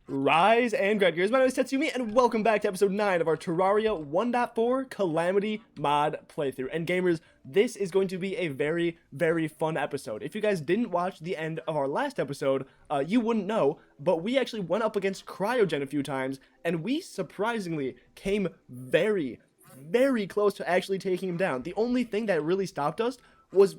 Rise and grind, guys. My name is Tetsyumi, and welcome back to episode 9 of our Terraria 1.4 Calamity mod playthrough. And gamers, this is going to be a very, very fun episode. If you guys didn't watch the end of our last episode, you wouldn't know, but we actually went up against Cryogen a few times, and we surprisingly came very, very close to actually taking him down. The only thing that really stopped us was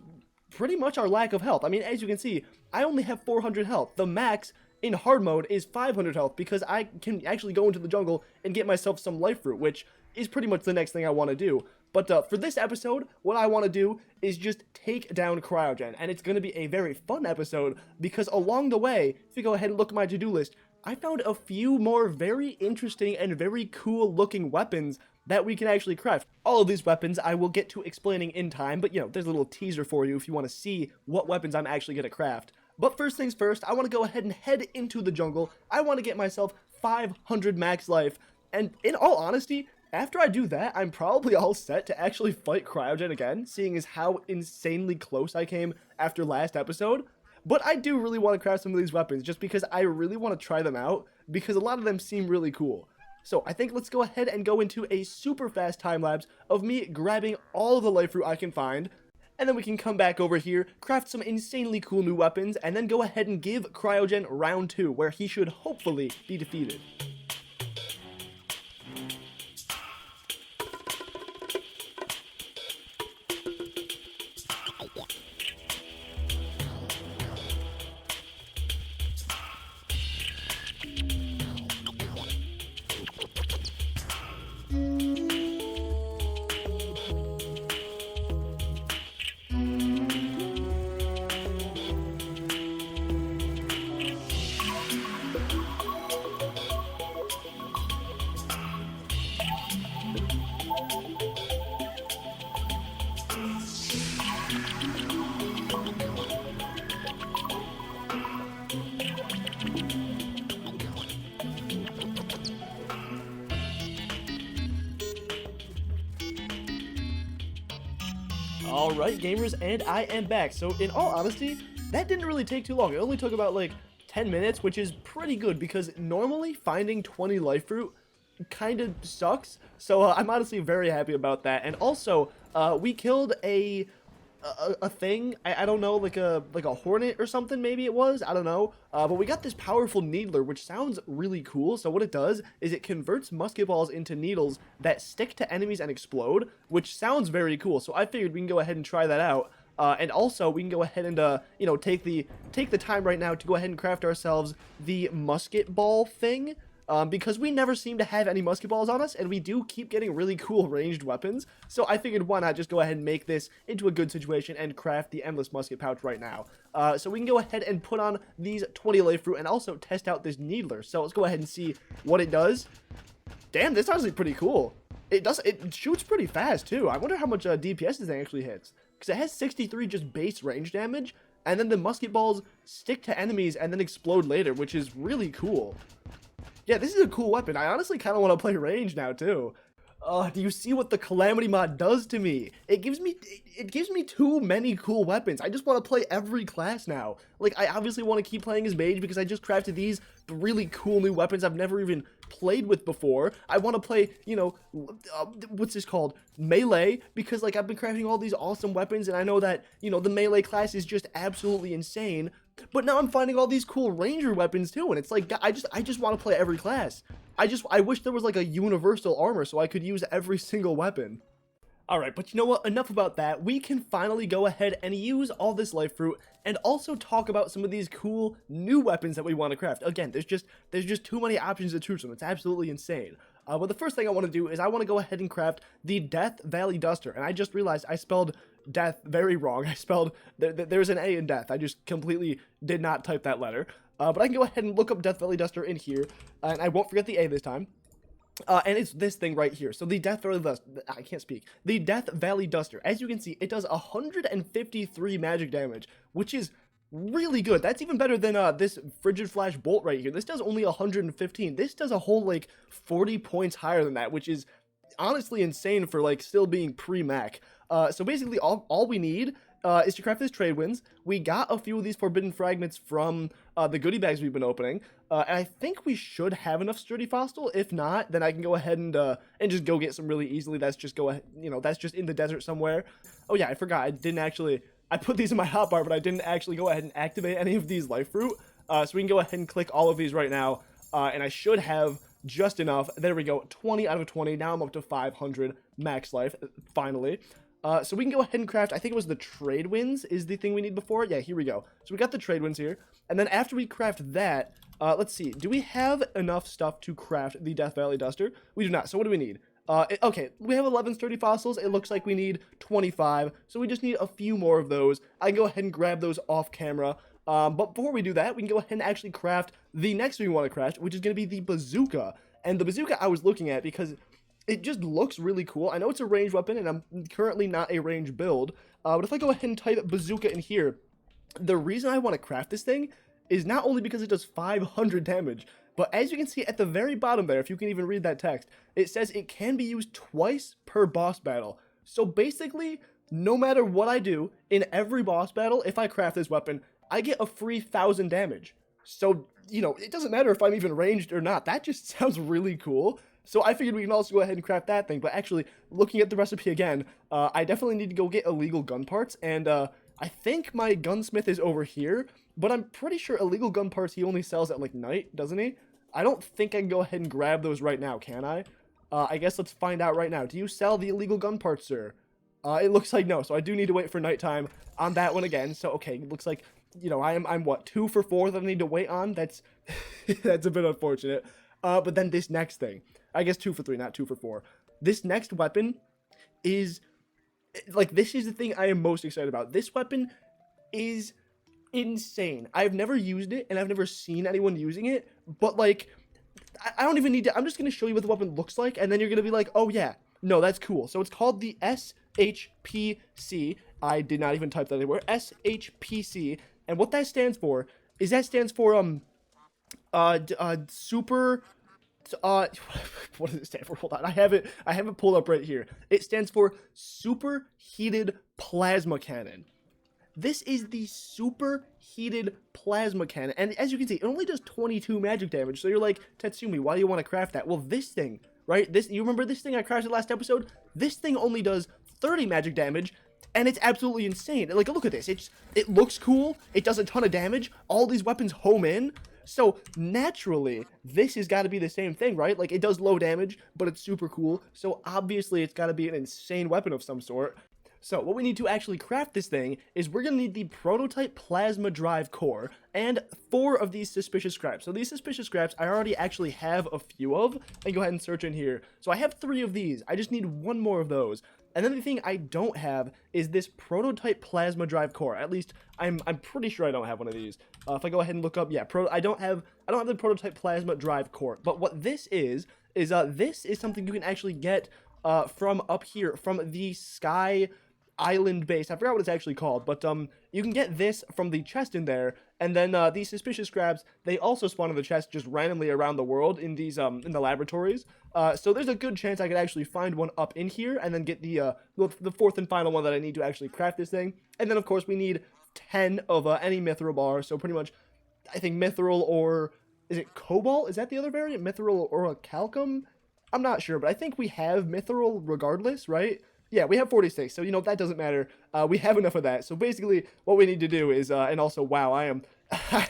pretty much our lack of health. I mean, as you can see, I only have 400 health. The max in hard mode is 500 health because I can actually go into the jungle and get myself some life fruit, which is pretty much the next thing I want to do. But for this episode, what I want to do is just take down Cryogen, and it's going to be a very fun episode because along the way, if you go ahead and look at my to-do list, I found a few more very interesting and very cool looking weapons that we can actually craft. All of these weapons I will get to explaining in time, but you know, there's a little teaser for you if you want to see what weapons I'm actually going to craft. But first things first, I want to go ahead and head into the jungle. I want to get myself 500 max life, and in all honesty, after I do that, I'm probably all set to actually fight Cryogen again, seeing as how insanely close I came after last episode. But I do really want to craft some of these weapons, just because I really want to try them out, because a lot of them seem really cool. So I think let's go ahead and go into a super fast time lapse of me grabbing all of the life fruit I can find, and then we can come back over here, craft some insanely cool new weapons, and then go ahead and give Cryogen round 2, where he should hopefully be defeated. Alright gamers, and I am back. So in all honesty, that didn't really take too long. It only took about like 10 minutes, which is pretty good because normally finding 20 life fruit kind of sucks. So I'm honestly very happy about that. And also, we killed a thing, I don't know, like a hornet or something, maybe it was, I don't know, but we got this powerful needler, which sounds really cool. So what it does is it converts musket balls into needles that stick to enemies and explode, which sounds very cool. So I figured we can go ahead and try that out, and also we can go ahead and you know, take the time right now to go ahead and craft ourselves the musket ball thing. Because we never seem to have any musket balls on us, and we do keep getting really cool ranged weapons, so I figured why not just go ahead and make this into a good situation and craft the endless musket pouch right now. So we can go ahead and put on these 20 life fruit and also test out this needler. So let's go ahead and see what it does. Damn, this is honestly pretty cool. It shoots pretty fast too. I wonder how much DPS this thing actually hits, because it has 63 just base range damage, and then the musket balls stick to enemies and then explode later, which is really cool. Yeah, this is a cool weapon. I honestly kind of want to play range now, too. Do you see what the Calamity mod does to me? It gives me too many cool weapons. I just want to play every class now. Like, I obviously want to keep playing as mage because I just crafted these really cool new weapons I've never even played with before. I want to play, you know, what's this called? Melee, because, like, I've been crafting all these awesome weapons, and I know that, you know, the melee class is just absolutely insane. But now I'm finding all these cool ranger weapons too, and it's like, I just want to play every class. I wish there was like a universal armor so I could use every single weapon. Alright, but you know what, enough about that. We can finally go ahead and use all this life fruit and also talk about some of these cool new weapons that we want to craft. Again, there's just too many options to choose from. It's absolutely insane. But the first thing I want to do is I want to go ahead and craft the Death Valley Duster, and I just realized I spelled death very wrong. I spelled, there's an A in death. I just completely did not type that letter. But I can go ahead and look up Death Valley Duster in here, and I won't forget the A this time. And it's this thing right here. So the Death Valley Duster, I can't speak. The Death Valley Duster, as you can see, it does 153 magic damage, which is really good. That's even better than this Frigid Flash Bolt right here. This does only 115. This does a whole like 40 points higher than that, which is honestly insane for like still being pre-Mac. So basically all we need is to craft this trade winds. We got a few of these forbidden fragments from the goodie bags we've been opening, and I think we should have enough sturdy fossil. If not, then I can go ahead and just go get some really easily. That's just that's just in the desert somewhere. Oh yeah, I forgot. I put these in my hotbar, but I didn't actually go ahead and activate any of these life fruit. So we can go ahead and click all of these right now, and I should have just enough. There we go, 20 out of 20. Now I'm up to 500 max life, finally. So we can go ahead and craft, I think it was the trade winds is the thing we need before. Yeah, here we go. So we got the trade winds here. And then after we craft that, let's see. Do we have enough stuff to craft the Death Valley Duster? We do not. So what do we need? Okay, we have 11 sturdy fossils. It looks like we need 25. So we just need a few more of those. I can go ahead and grab those off camera. But before we do that, we can go ahead and actually craft the next thing we want to craft, which is going to be the bazooka. And the bazooka I was looking at because it just looks really cool. I know it's a ranged weapon, and I'm currently not a ranged build. But if I go ahead and type bazooka in here, the reason I want to craft this thing is not only because it does 500 damage, but as you can see at the very bottom there, if you can even read that text, it says it can be used twice per boss battle. So basically, no matter what I do, in every boss battle, if I craft this weapon, I get a free 1,000 damage. So, it doesn't matter if I'm even ranged or not. That just sounds really cool. So I figured we can also go ahead and craft that thing. But actually, looking at the recipe again, I definitely need to go get illegal gun parts. And I think my gunsmith is over here. But I'm pretty sure illegal gun parts he only sells at, night, doesn't he? I don't think I can go ahead and grab those right now, can I? I guess let's find out right now. Do you sell the illegal gun parts, sir? It looks like no. So I do need to wait for nighttime on that one again. So, okay, it looks like, I'm what, 2 for 4 that I need to wait on? That's, that's a bit unfortunate. But then this next thing. I guess 2 for 3, not 2 for 4. This next weapon is, this is the thing I am most excited about. This weapon is insane. I've never used it, and I've never seen anyone using it, but, I don't even need to, I'm just going to show you what the weapon looks like, and then you're going to be like, oh, yeah, no, that's cool. So it's called the SHPC. I did not even type that anywhere. SHPC, and what that stands for is super... what does it stand for? Hold on, I have it pulled up right here. It stands for Superheated Plasma Cannon. This is the Superheated Plasma Cannon, and as you can see, it only does 22 magic damage. So you're like, Tetsyumi, why do you want to craft that? Well, this thing, right? You remember this thing I crafted last episode? This thing only does 30 magic damage, and it's absolutely insane. Look at this. It looks cool. It does a ton of damage. All these weapons home in. So, naturally, this has got to be the same thing, right? It does low damage, but it's super cool. So, obviously, it's got to be an insane weapon of some sort. So, what we need to actually craft this thing is we're going to need the prototype plasma drive core and 4 of these suspicious scraps. So, these suspicious scraps, I already actually have a few of. And go ahead and search in here. So, I have 3 of these. I just need 1 more of those. And then the thing I don't have is this prototype plasma drive core. At least I'm pretty sure I don't have one of these. If I go ahead and look up, yeah, I don't have the prototype plasma drive core. But what this is this is something you can actually get from up here, from the Sky Island base. I forgot what it's actually called, but you can get this from the chest in there. And then these suspicious scraps, they also spawn in the chest just randomly around the world in these in the laboratories. So there's a good chance I could actually find one up in here and then get the 4th and final one that I need to actually craft this thing. And then of course we need 10 of any mithril bar. So pretty much, I think mithril, or is it cobalt? Is that the other variant? Mithril or a calcum? I'm not sure, but I think we have mithril regardless, right? Yeah, we have 46, so, that doesn't matter. We have enough of that. So, basically, what we need to do is, and also, wow, I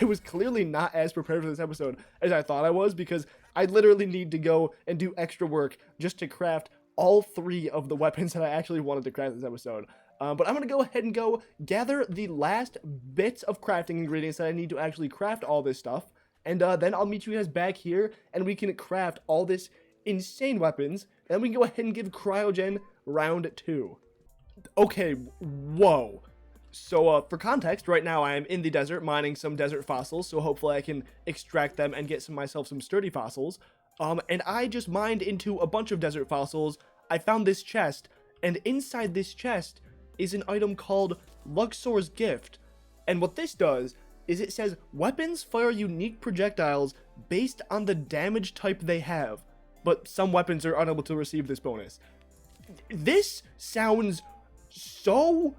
was clearly not as prepared for this episode as I thought I was, because I literally need to go and do extra work just to craft all 3 of the weapons that I actually wanted to craft this episode. But I'm going to go ahead and go gather the last bits of crafting ingredients that I need to actually craft all this stuff, and then I'll meet you guys back here, and we can craft all this insane weapons, and then we can go ahead and give Cryogen round 2. Okay, whoa. So, for context, right now I am in the desert mining some desert fossils, so hopefully I can extract them and get myself some sturdy fossils. And I just mined into a bunch of desert fossils. I found this chest, and inside this chest is an item called Luxor's Gift. And what this does is it says, weapons fire unique projectiles based on the damage type they have, but some weapons are unable to receive this bonus. This sounds so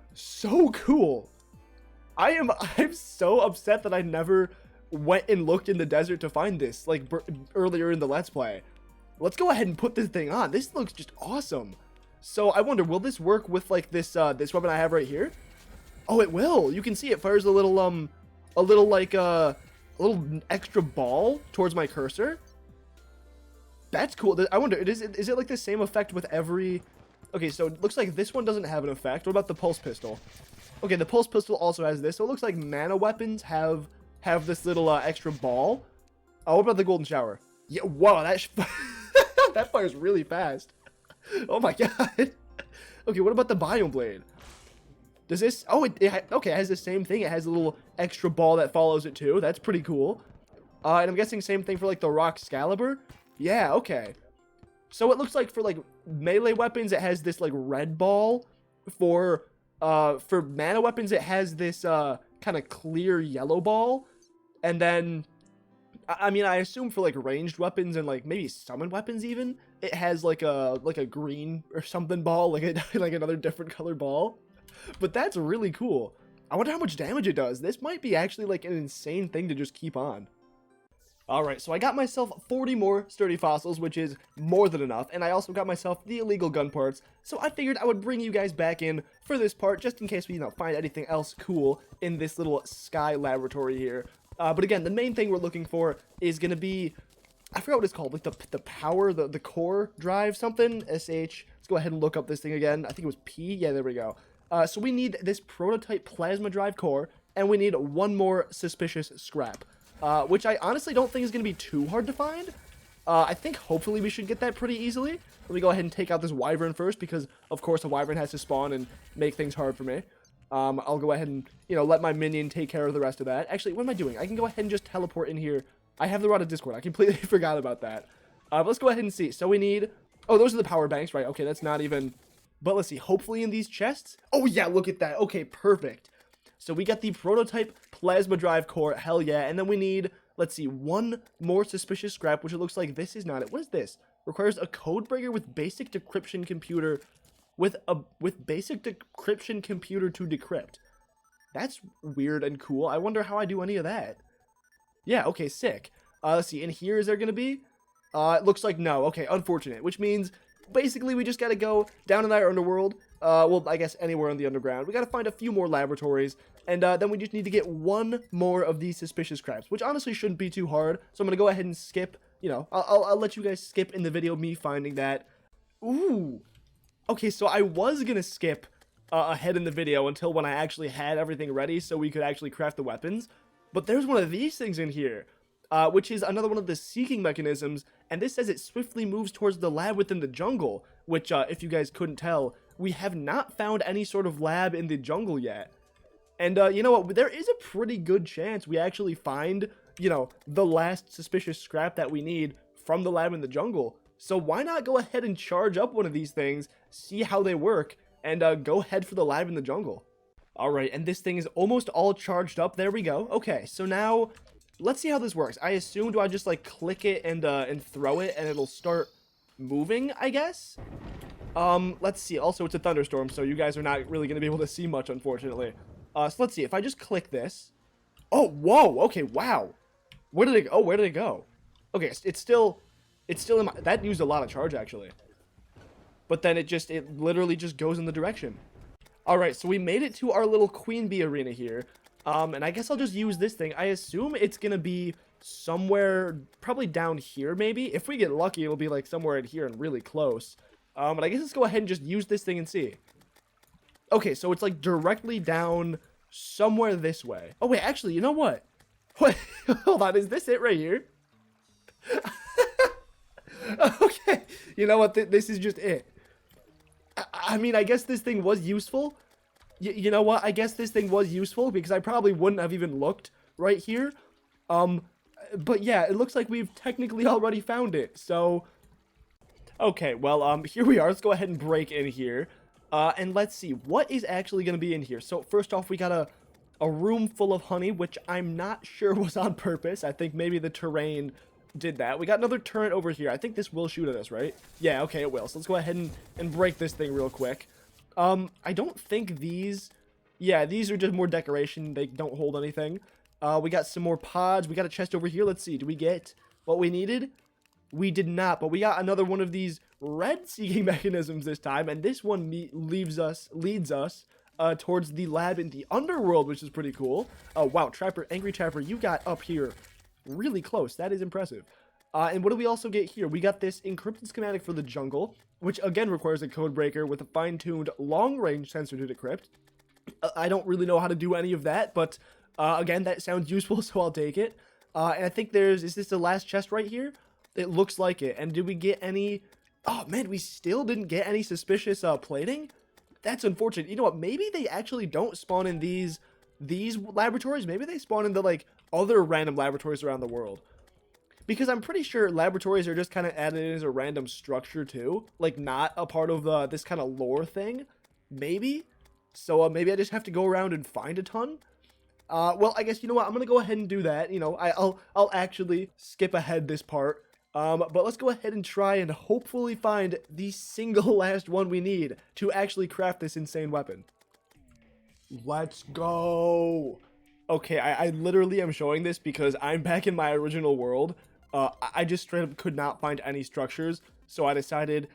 cool. I'm so upset that I never went and looked in the desert to find this, like, earlier in the Let's Play. Let's go ahead and put this thing on. This looks just awesome. So I wonder, will this work with, like, this weapon I have right here? Oh, it will. You can see it fires a little extra ball towards my cursor. That's cool. I wonder, is it like the same effect with every... Okay, so it looks like this one doesn't have an effect. What about the pulse pistol? Okay, the pulse pistol also has this. So it looks like mana weapons have this little extra ball. Oh, what about the golden shower? Yeah, wow, that that fires really fast. Oh my god. Okay, what about the biome blade? Does this... Oh, okay, it has the same thing. It has a little extra ball that follows it too. That's pretty cool. And I'm guessing same thing for like the rock Excalibur. Yeah, okay. So it looks like for like melee weapons, it has this like red ball. For mana weapons, it has this kind of clear yellow ball. And then, I mean, I assume for like ranged weapons and like maybe summon weapons even, it has like a green or something ball, like like another different color ball. But that's really cool. I wonder how much damage it does. This might be actually like an insane thing to just keep on. Alright, so I got myself 40 more sturdy fossils, which is more than enough, and I also got myself the illegal gun parts, so I figured I would bring you guys back in for this part, just in case we, find anything else cool in this little sky laboratory here. But again, the main thing we're looking for is going to be, I forgot what it's called, like the power, the core drive something, SH. Let's go ahead and look up this thing again. I think it was P. Yeah, there we go. So we need this prototype plasma drive core, and we need one more suspicious scrap. Which I honestly don't think is going to be too hard to find. I think hopefully we should get that pretty easily. Let me go ahead and take out this wyvern first, because of course a wyvern has to spawn and make things hard for me. I'll go ahead and, let my minion take care of the rest of that. Actually, what am I doing? I can go ahead and just teleport in here. I have the rod of Discord. I completely forgot about that. But let's go ahead and see. So we need... Oh, those are the power banks, right? Okay, that's not even... But let's see. Hopefully in these chests... Oh, yeah, look at that. Okay, perfect. So we got the prototype plasma drive core, hell yeah, and then we need, let's see, one more suspicious scrap, which it looks like this is not it. What is this? Requires a code breaker with basic decryption computer, with basic decryption computer to decrypt. That's weird and cool. I wonder how I do any of that. Yeah, okay, sick. Let's see, in here, is there gonna be? It looks like no. Okay, unfortunate, which means basically we just gotta go down in our underworld. Well, I guess anywhere in the underground. We gotta find a few more laboratories, and then we just need to get one more of these suspicious crabs, which honestly shouldn't be too hard. So I'm gonna go ahead and skip. I'll let you guys skip in the video me finding that. Ooh. Okay, so I was gonna skip ahead in the video until when I actually had everything ready, so we could actually craft the weapons. But there's one of these things in here, which is another one of the seeking mechanisms, and this says it swiftly moves towards the lab within the jungle, which, if you guys couldn't tell, we have not found any sort of lab in the jungle yet. And, you know what, there is a pretty good chance we actually find, the last suspicious scrap that we need from the lab in the jungle. So why not go ahead and charge up one of these things, see how they work, and, go head for the lab in the jungle. Alright, and this thing is almost all charged up. There we go. Okay, so now... Let's see how this works. I assume, do I just, like, click it and throw it, and it'll start moving, I guess? Let's see. Also, it's a thunderstorm, so you guys are not really going to be able to see much, unfortunately. So let's see. If I just click this... Oh, whoa! Okay, wow! Where did it go? Oh, where did it go? Okay, it's still in my... That used a lot of charge, actually. But then it literally just goes in the direction. Alright, so we made it to our little Queen Bee arena here. And I guess I'll just use this thing. I assume it's gonna be somewhere, probably down here, maybe. If we get lucky, it'll be, like, somewhere in here and really close. But I guess let's go ahead and just use this thing and see. Okay, so it's, like, directly down somewhere this way. Oh, wait, actually, you know what? Wait, hold on, is this it right here? Okay, you know what? This is just it. I mean, I guess this thing was useful. You know what? I guess this thing was useful because I probably wouldn't have even looked right here. But yeah, it looks like we've technically already found it. So, okay, well, here we are. Let's go ahead and break in here. And let's see what is actually going to be in here. So first off, we got a room full of honey, which I'm not sure was on purpose. I think maybe the terrain did that. We got another turret over here. I think this will shoot at us, right? Yeah, okay, it will. So let's go ahead and break this thing real quick. I don't think these, yeah, these are just more decoration. They don't hold anything. We got some more pods. We got a chest over here. Let's see. Do we get what we needed? We did not, but we got another one of these red seeking mechanisms this time, and this one leads us towards the lab in the underworld, which is pretty cool. Oh wow, Trapper, Angry Trapper, you got up here really close. That is impressive. And what do we also get here? We got this encrypted schematic for the jungle, which again requires a code breaker with a fine-tuned long-range sensor to decrypt. I don't really know how to do any of that, but again, that sounds useful, so I'll take it. And I think is this the last chest right here? It looks like it. And did we get any... Oh, man, we still didn't get any suspicious plating? That's unfortunate. You know what? Maybe they actually don't spawn in these laboratories. Maybe they spawn in the, like, other random laboratories around the world. Because I'm pretty sure laboratories are just kind of added in as a random structure, too. Like, not a part of this kind of lore thing. Maybe? So, maybe I just have to go around and find a ton? Well, I guess, you know what? I'm going to go ahead and do that. You know, I'll actually skip ahead this part. But let's go ahead and try and hopefully find the single last one we need to actually craft this insane weapon. Let's go! Okay, I literally am showing this because I'm back in my original world. I just straight up could not find any structures, so I decided,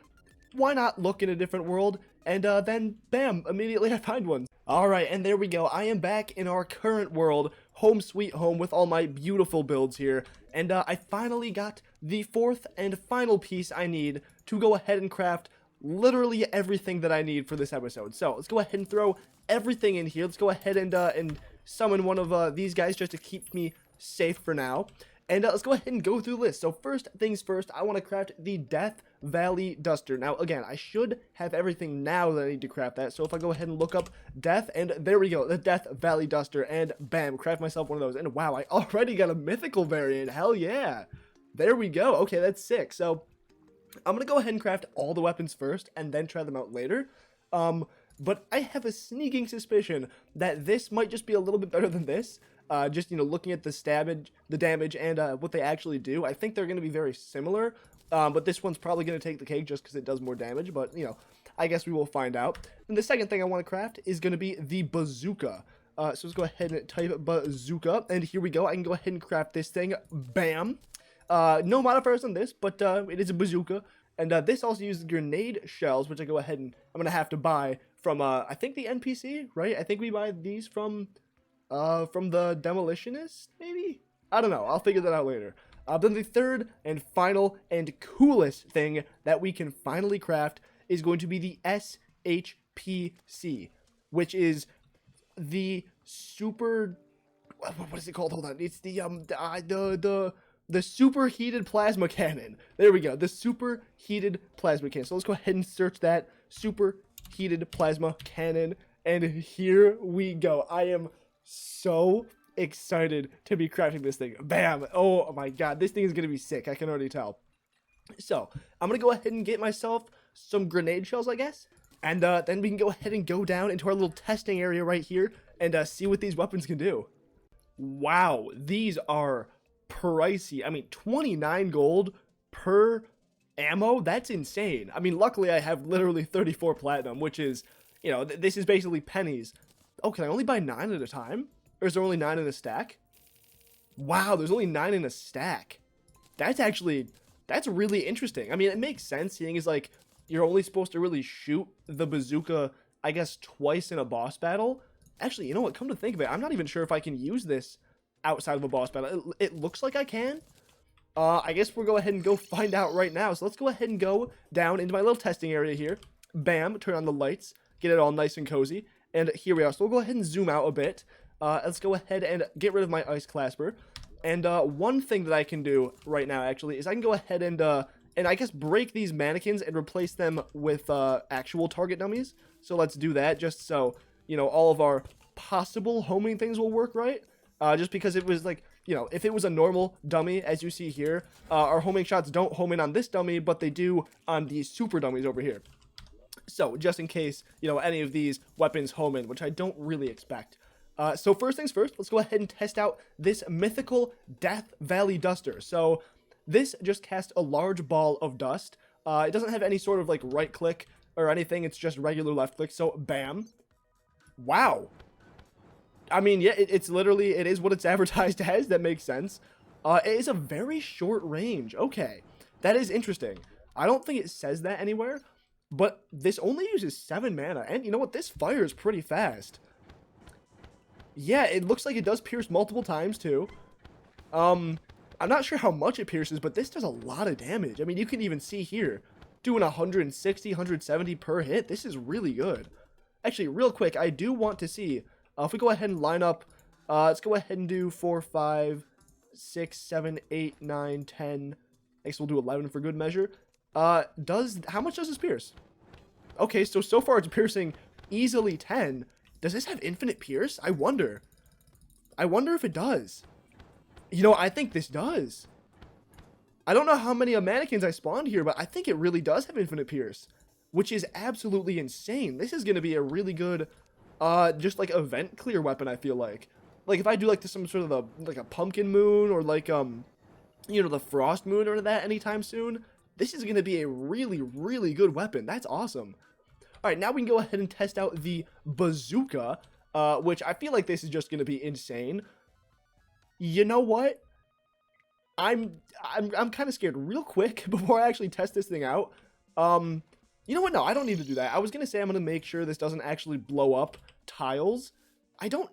why not look in a different world? And then, bam, immediately I find one. Alright, and there we go. I am back in our current world, home sweet home, with all my beautiful builds here. And I finally got the fourth and final piece I need to go ahead and craft literally everything that I need for this episode. So, let's go ahead and throw everything in here. Let's go ahead and summon one of these guys just to keep me safe for now. And let's go ahead and go through the list. So first things first, I want to craft the Death Valley Duster. Now, again, I should have everything now that I need to craft that. So if I go ahead and look up Death, and there we go, the Death Valley Duster, and bam, craft myself one of those. And wow, I already got a mythical variant. Hell yeah. There we go. Okay, that's sick. So I'm going to go ahead and craft all the weapons first, and then try them out later. But I have a sneaking suspicion that this might just be a little bit better than this. Just, you know, looking at the damage, and what they actually do, I think they're going to be very similar, but this one's probably going to take the cake just because it does more damage, but, you know, I guess we will find out. And the second thing I want to craft is going to be the bazooka. So let's go ahead and type bazooka, and here we go. I can go ahead and craft this thing. Bam! No modifiers on this, but it is a bazooka. And this also uses grenade shells, which I go ahead and I'm going to have to buy from, I think the NPC, right? I think we buy these from the demolitionist, maybe? I don't know. I'll figure that out later. Then the third and final and coolest thing that we can finally craft is going to be the SHPC, which is the super... What is it called? Hold on. It's the superheated plasma cannon. There we go. The superheated plasma cannon. So let's go ahead and search that superheated plasma cannon. And here we go. I am so excited to be crafting this thing. Bam! Oh my god, this thing is gonna be sick. I can already tell. So I'm gonna go ahead and get myself some grenade shells, I guess, and then we can go ahead and go down into our little testing area right here and see what these weapons can do. Wow, these are pricey. I mean, 29 gold per ammo. That's insane. I mean, luckily I have literally 34 platinum, which is, you know, this is basically pennies. Oh, can I only buy 9 at a time? Or is there only 9 in a stack? Wow, there's only 9 in a stack. That's really interesting. I mean, it makes sense, seeing as, like, you're only supposed to really shoot the bazooka, I guess, twice in a boss battle. Actually, you know what? Come to think of it, I'm not even sure if I can use this outside of a boss battle. It looks like I can. I guess we'll go ahead and go find out right now. So let's go ahead and go down into my little testing area here. Bam, turn on the lights, get it all nice and cozy. And here we are. So we'll go ahead and zoom out a bit. Let's go ahead and get rid of my ice clasper. And one thing that I can do right now, actually, is I can go ahead and I guess break these mannequins and replace them with actual target dummies. So let's do that, just so, you know, all of our possible homing things will work right. Just because it was like, you know, if it was a normal dummy, as you see here, our homing shots don't home in on this dummy, but they do on these super dummies over here. So, just in case, you know, any of these weapons home in, which I don't really expect. So first things first, let's go ahead and test out this mythical Death Valley Duster. So this just casts a large ball of dust. It doesn't have any sort of like right click or anything. It's just regular left click. So, bam. Wow. I mean, yeah, it's literally, it is what it's advertised as. That makes sense. It is a very short range. Okay. That is interesting. I don't think it says that anywhere. But this only uses 7 mana. And you know what? This fires pretty fast. Yeah, it looks like it does pierce multiple times, too. I'm not sure how much it pierces, but this does a lot of damage. I mean, you can even see here, doing 160, 170 per hit. This is really good. Actually, real quick, I do want to see, if we go ahead and line up, let's go ahead and do 4, 5, 6, 7, 8, 9, 10. I guess we'll do 11 for good measure. How much does this pierce? Okay, so far it's piercing easily 10. Does this have infinite pierce? I wonder if it does. You know, I think this does. I don't know how many mannequins I spawned here, but I think it really does have infinite pierce, which is absolutely insane. This is going to be a really good, just like event clear weapon, I feel like. Like if I do like some sort of like a pumpkin moon or like, you know, the frost moon or that anytime soon, this is going to be a really, really good weapon. That's awesome. All right, now we can go ahead and test out the bazooka, which I feel like this is just going to be insane. You know what? I'm kind of scared. Real quick, before I actually test this thing out, you know what? No, I don't need to do that. I was going to say I'm going to make sure this doesn't actually blow up tiles. I don't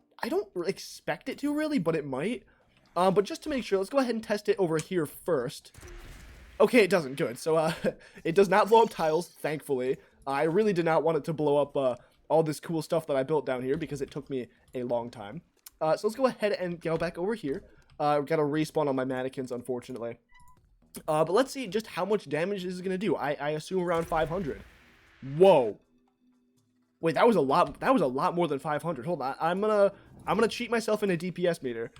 expect it to really, but it might. But just to make sure, let's go ahead and test it over here first. Okay, it doesn't. Good. So, it does not blow up tiles, thankfully. I really did not want it to blow up all this cool stuff that I built down here because it took me a long time. So let's go ahead and go back over here. Got to respawn on my mannequins, unfortunately. But let's see just how much damage this is going to do. I assume around 500. Whoa. Wait, that was a lot. That was a lot more than 500. Hold on. I'm gonna cheat myself in a DPS meter.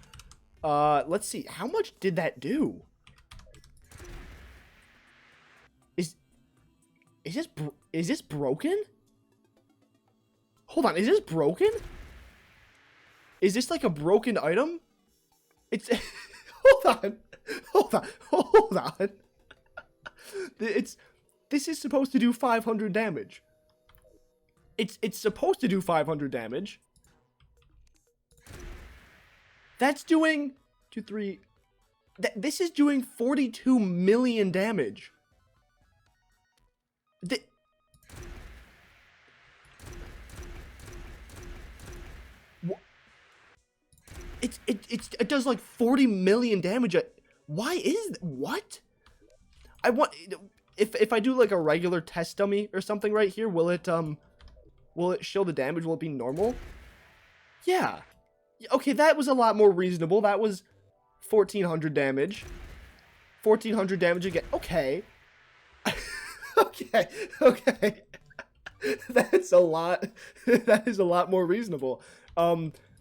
Let's see. How much did that do? Is this broken? Hold on, is this broken? Is this like a broken item? It's hold on. This is supposed to do 500 damage. It's supposed to do 500 damage. That's doing 2, 3. This is doing 42 million damage. It does like 40 million damage. Why is what? I want if I do like a regular test dummy or something right here, will it show the damage? Will it be normal? Yeah. Okay, that was a lot more reasonable. That was 1400 damage. 1400 damage again. Okay. Okay. That's a lot. That is a lot more reasonable.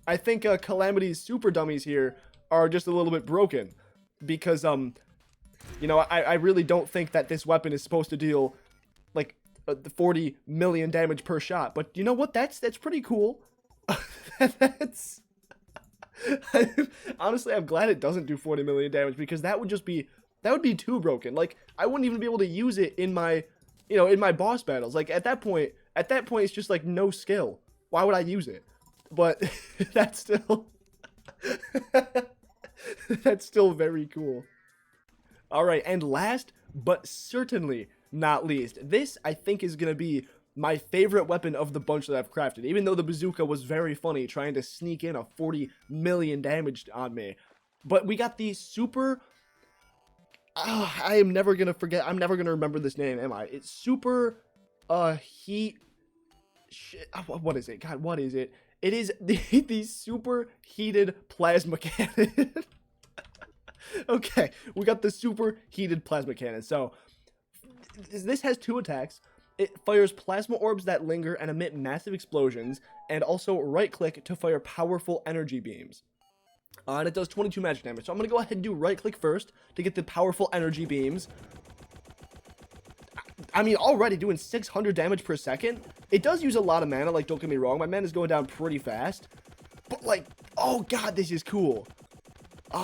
I think Calamity's super dummies here are just a little bit broken because you know, I really don't think that this weapon is supposed to deal like 40 million damage per shot. But you know what? That's pretty cool. That's honestly, I'm glad it doesn't do 40 million damage because that would be too broken. Like I wouldn't even be able to use it in my, you know, in my boss battles. Like at that point it's just like no skill. Why would I use it? But that's still that's still very cool. All right, and last but certainly not least, this I think is gonna be my favorite weapon of the bunch that I've crafted. Even though the bazooka was very funny, trying to sneak in a 40 million damage on me, but we got the super. I am never gonna forget. I'm never gonna remember this name, am I? It's super heat. Shit. What is it? God, what is it? It is the super heated plasma cannon. Okay, we got the super heated plasma cannon. So this has 2 attacks. It fires plasma orbs that linger and emit massive explosions, and also right click to fire powerful energy beams. And it does 22 magic damage. So I'm gonna go ahead and do right click first to get the powerful energy beams. I mean, already doing 600 damage per second. It does use a lot of mana, like, don't get me wrong. My mana is going down pretty fast. But, like, oh, God, this is cool.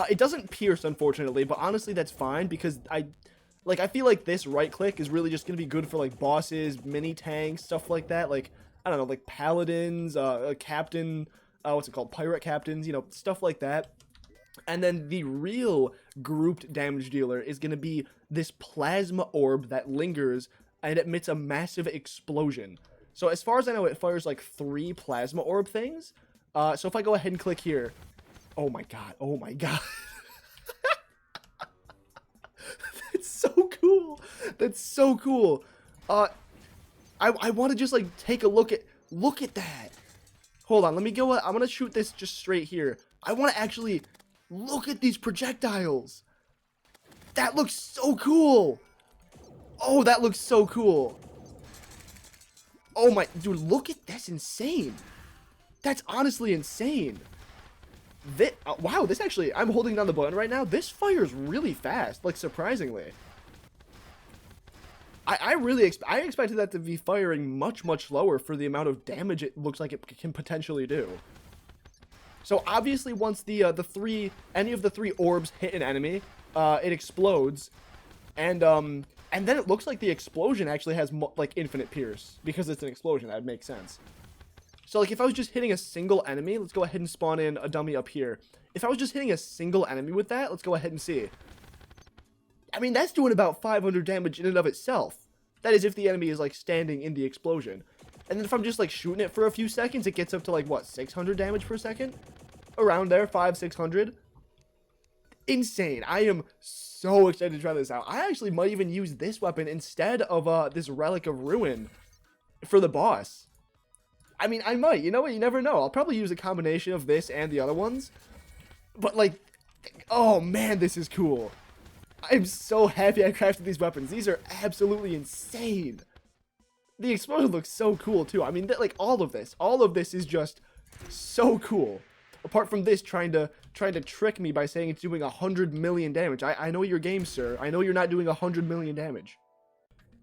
It doesn't pierce, unfortunately, but honestly, that's fine, because Like, I feel like this right click is really just gonna be good for like bosses, mini tanks, stuff like that. Like, I don't know, like paladins, a captain, what's it called, pirate captains, you know, stuff like that. And then the real grouped damage dealer is gonna be this plasma orb that lingers and emits a massive explosion. So as far as I know, it fires like 3 plasma orb things. So if I go ahead and click here, oh my god, oh my god. That's so cool. That's so cool. I want to just like take a look at that. Hold on, let me go. I'm gonna shoot this just straight here. I want to actually look at these projectiles. That looks so cool. Oh, that looks so cool. Oh my, dude, look at that's insane. That's honestly insane. Wow, this actually, I'm holding down the button right now. This fires really fast, like surprisingly. I expected that to be firing much slower for the amount of damage it looks like it can potentially do. So obviously, once any of the 3 orbs hit an enemy, it explodes, and then it looks like the explosion actually has like infinite pierce because it's an explosion. That makes sense. So like if I was just hitting a single enemy, let's go ahead and spawn in a dummy up here. If I was just hitting a single enemy with that, let's go ahead and see. I mean, that's doing about 500 damage in and of itself. That is if the enemy is like standing in the explosion. And then if I'm just like shooting it for a few seconds, it gets up to like what, 600 damage per second? Around there, 500-600. Insane. I am so excited to try this out. I actually might even use this weapon instead of this Relic of Ruin for the boss. I mean, I might. You know what? You never know. I'll probably use a combination of this and the other ones. But like, oh man, this is cool. I'm so happy I crafted these weapons. These are absolutely insane. The explosion looks so cool too. I mean, like all of this is just so cool. Apart from this trying to trick me by saying it's doing 100 million damage. I know your game, sir. I know you're not doing 100 million damage.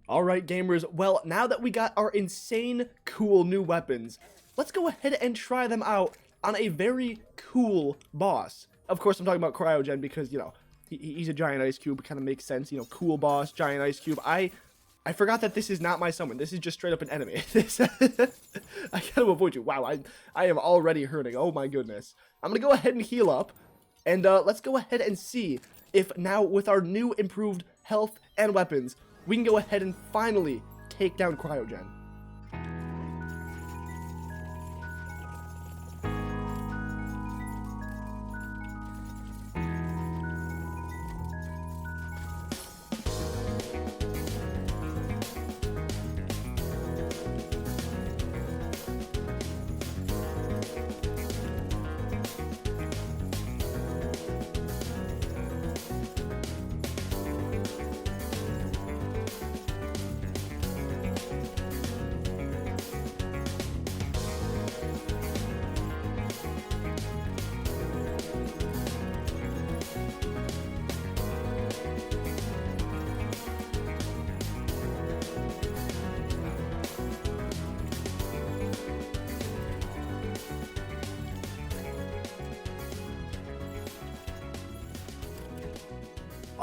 Alright, gamers. Well, now that we got our insane cool new weapons, let's go ahead and try them out on a very cool boss. Of course, I'm talking about Cryogen because, you know, he's a giant ice cube. It kind of makes sense. You know, cool boss, giant ice cube. I forgot that this is not my summon. This is just straight up an enemy. I gotta avoid you. Wow, I am already hurting. Oh my goodness. I'm gonna go ahead and heal up. And let's go ahead and see if now with our new improved health and weapons, we can go ahead and finally take down Cryogen.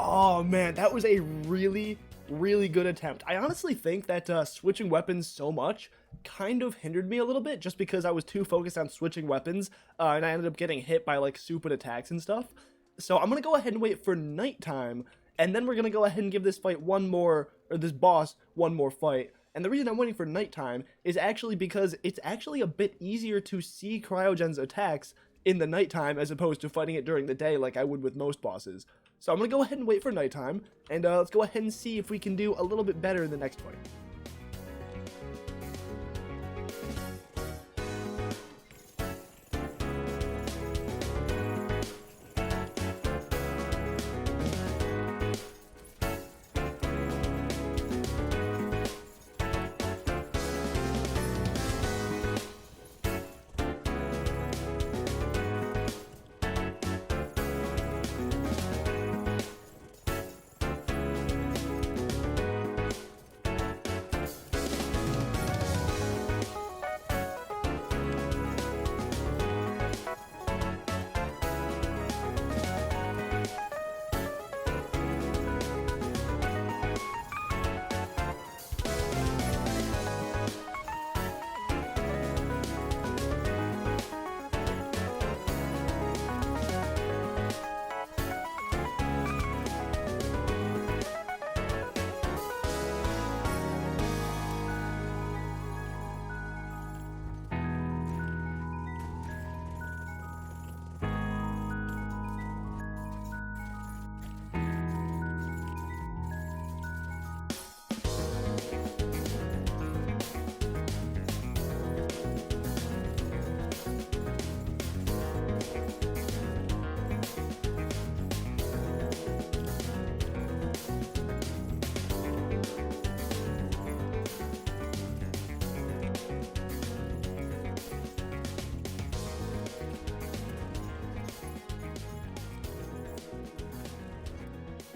Oh man, that was a really good attempt. I honestly think that switching weapons so much kind of hindered me a little bit just because I was too focused on switching weapons and I ended up getting hit by like stupid attacks and stuff. So I'm gonna go ahead and wait for nighttime, and then we're gonna go ahead and give this this boss one more fight. And the reason I'm waiting for nighttime is actually because it's actually a bit easier to see Cryogen's attacks in the nighttime as opposed to fighting it during the day like I would with most bosses. So I'm going to go ahead and wait for nighttime, and let's go ahead and see if we can do a little bit better in the next fight.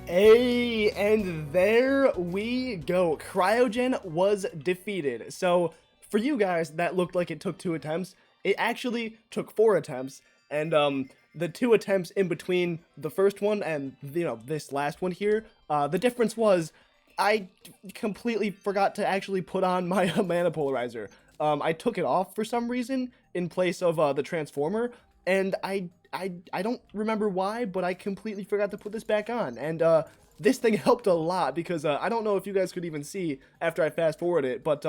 Hey, and there we go. Cryogen was defeated. So, for you guys, that looked like it took 2 attempts. It actually took 4 attempts, and the 2 attempts in between the first one and this last one here, the difference was I completely forgot to actually put on my mana polarizer. I took it off for some reason in place of the transformer, and I don't remember why, but I completely forgot to put this back on, and this thing helped a lot because I don't know if you guys could even see after I fast forward it, but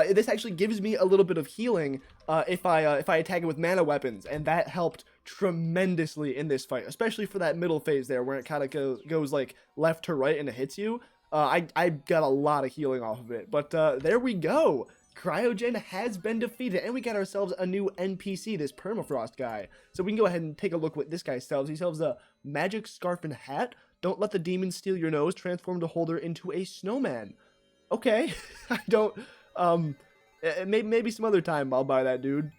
this actually gives me a little bit of healing if I attack it with mana weapons, and that helped tremendously in this fight, especially for that middle phase there where it kind of goes like left to right and it hits you. I got a lot of healing off of it, but there we go. Cryogen has been defeated, and we got ourselves a new NPC, this Permafrost guy. So we can go ahead and take a look what this guy sells. He sells a magic scarf and hat. Don't let the demon steal your nose. Transform the holder into a snowman. Okay, I don't, maybe some other time I'll buy that, dude.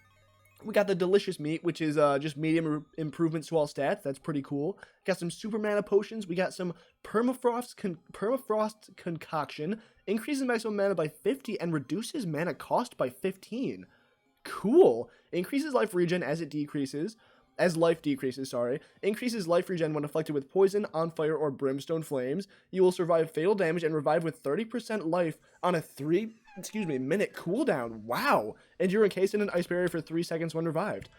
We got the delicious meat, which is just medium improvements to all stats. That's pretty cool. Got some super mana potions. We got some permafrost concoction. Increases maximum mana by 50 and reduces mana cost by 15. Cool. Increases life regen as it decreases. As life decreases, sorry. Increases life regen when afflicted with poison, on fire, or brimstone flames. You will survive fatal damage and revive with 30% life on a minute cooldown. Wow. And you're encased in an ice barrier for 3 seconds when revived.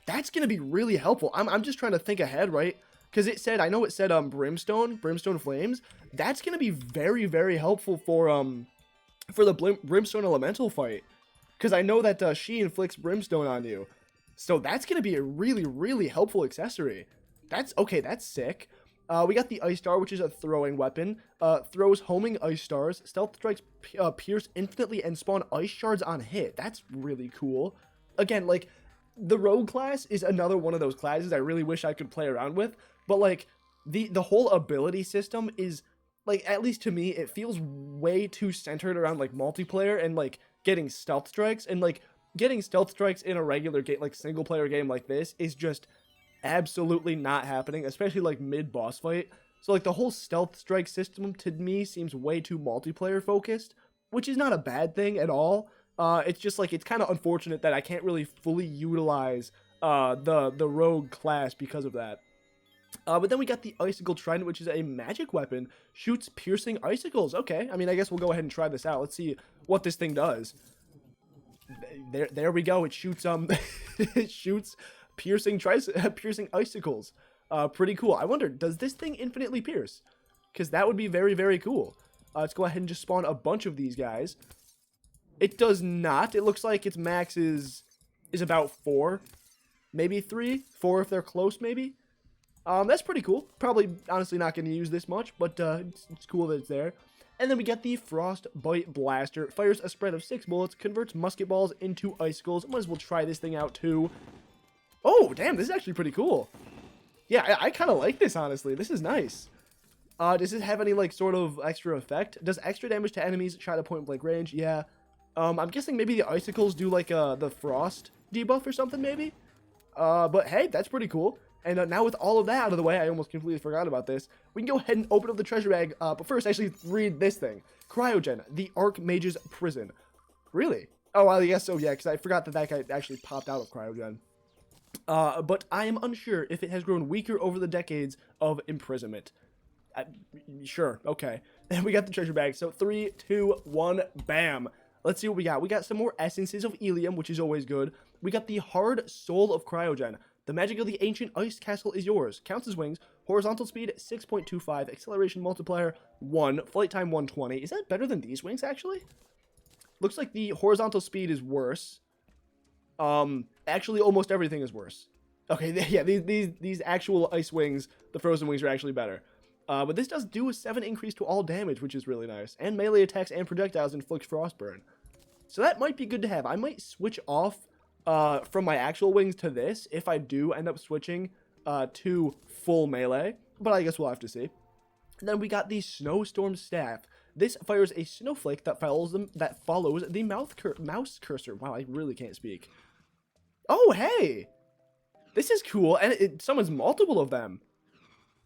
That's going to be really helpful. I'm just trying to think ahead, right? Because I know it said brimstone flames. That's going to be very, very helpful for the brimstone elemental fight. Because I know that she inflicts brimstone on you. So that's going to be a really, really helpful accessory. That's sick. We got the Ice Star, which is a throwing weapon. Throws homing ice stars. Stealth strikes pierce infinitely and spawn ice shards on hit. That's really cool. Again, like, the rogue class is another one of those classes I really wish I could play around with. But, like, the whole ability system is, like, at least to me, it feels way too centered around, like, multiplayer and, like, getting stealth strikes. And, like, getting stealth strikes in a regular game, like, single-player game like this is just absolutely not happening, especially like mid-boss fight. So like the whole stealth strike system to me seems way too multiplayer focused, which is not a bad thing at all. It's just like it's kind of unfortunate that I can't really fully utilize the rogue class because of that. But then we got the Icicle Trident, which is a magic weapon, shoots piercing icicles. Okay, I mean I guess we'll go ahead and try this out. Let's see what this thing does. There we go. It shoots it shoots piercing icicles. Pretty cool. I wonder, does this thing infinitely pierce? Because that would be very, very cool. Let's go ahead and just spawn a bunch of these guys. It does not. It looks like its max is about 4. Maybe 3. 4 if they're close, maybe. That's pretty cool. Probably, honestly, not going to use this much, but it's cool that it's there. And then we get the Frostbite Blaster. Fires a spread of 6 bullets, converts musket balls into icicles. Might as well try this thing out, too. Oh, damn, this is actually pretty cool. Yeah, I kind of like this, honestly. This is nice. Does it have any, like, sort of extra effect? Does extra damage to enemies shot at point-blank range? Yeah. I'm guessing maybe the icicles do, like, the frost debuff or something, maybe? But, hey, that's pretty cool. And now with all of that out of the way, I almost completely forgot about this. We can go ahead and open up the treasure bag. But first, actually, read this thing. Cryogen, the Archmage's Prison. Really? Oh, well, I guess so, yeah, because I forgot that guy actually popped out of Cryogen. But I am unsure if it has grown weaker over the decades of imprisonment. Sure, okay. And we got the treasure bag. So 3, 2, 1, bam. Let's see what we got. We got some more essences of Ilium, which is always good. We got the Hard Soul of Cryogen. The magic of the ancient ice castle is yours. Counts as wings. Horizontal speed 6.25. Acceleration multiplier 1. Flight time 120. Is that better than these wings, actually? Looks like the horizontal speed is worse. Actually, almost everything is worse. Okay, yeah, these actual ice wings, the frozen wings, are actually better. But this does do a 7 increase to all damage, which is really nice. And melee attacks and projectiles inflict frostburn. So that might be good to have. I might switch off from my actual wings to this if I do end up switching to full melee. But I guess we'll have to see. And then we got the Snowstorm Staff. This fires a snowflake that follows the mouse cursor. Wow, I really can't speak. Oh, hey! This is cool, and it summons multiple of them.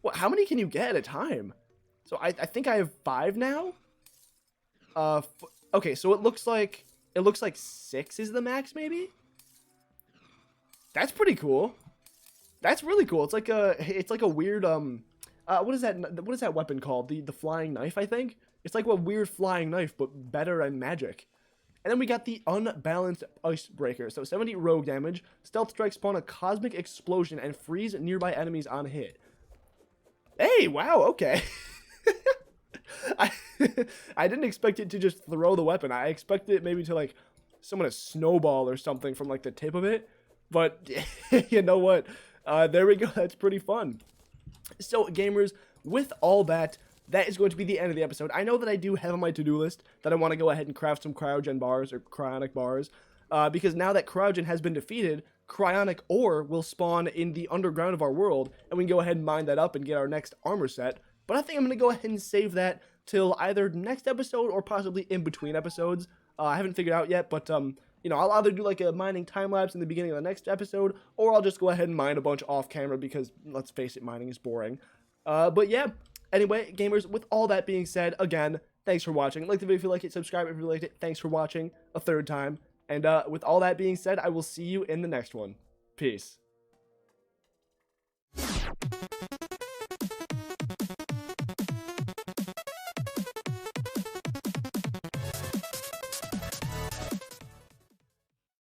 What? How many can you get at a time? So I think I have 5 now. Okay, so it looks like 6 is the max, maybe. That's pretty cool. That's really cool. It's like a weird what is that weapon called? The flying knife, I think. It's like a weird flying knife, but better and magic. And then we got the unbalanced icebreaker. So 70 rogue damage, stealth strike, spawn a cosmic explosion, and freeze nearby enemies on hit. Hey, wow, okay. I I didn't expect it to just throw the weapon. I expected it maybe to like summon a snowball or something from like the tip of it. But you know what? There we go. That's pretty fun. So gamers, with all that, that is going to be the end of the episode. I know that I do have on my to-do list that I want to go ahead and craft some cryogen bars or cryonic bars, because now that cryogen has been defeated, cryonic ore will spawn in the underground of our world, and we can go ahead and mine that up and get our next armor set. But I think I'm going to go ahead and save that till either next episode or possibly in between episodes. I haven't figured out yet, but you know, I'll either do like a mining time lapse in the beginning of the next episode, or I'll just go ahead and mine a bunch off camera because, let's face it, mining is boring. But yeah. Anyway, gamers, with all that being said, again, thanks for watching. Like the video if you like it, subscribe if you liked it. Thanks for watching a third time. And with all that being said, I will see you in the next one. Peace.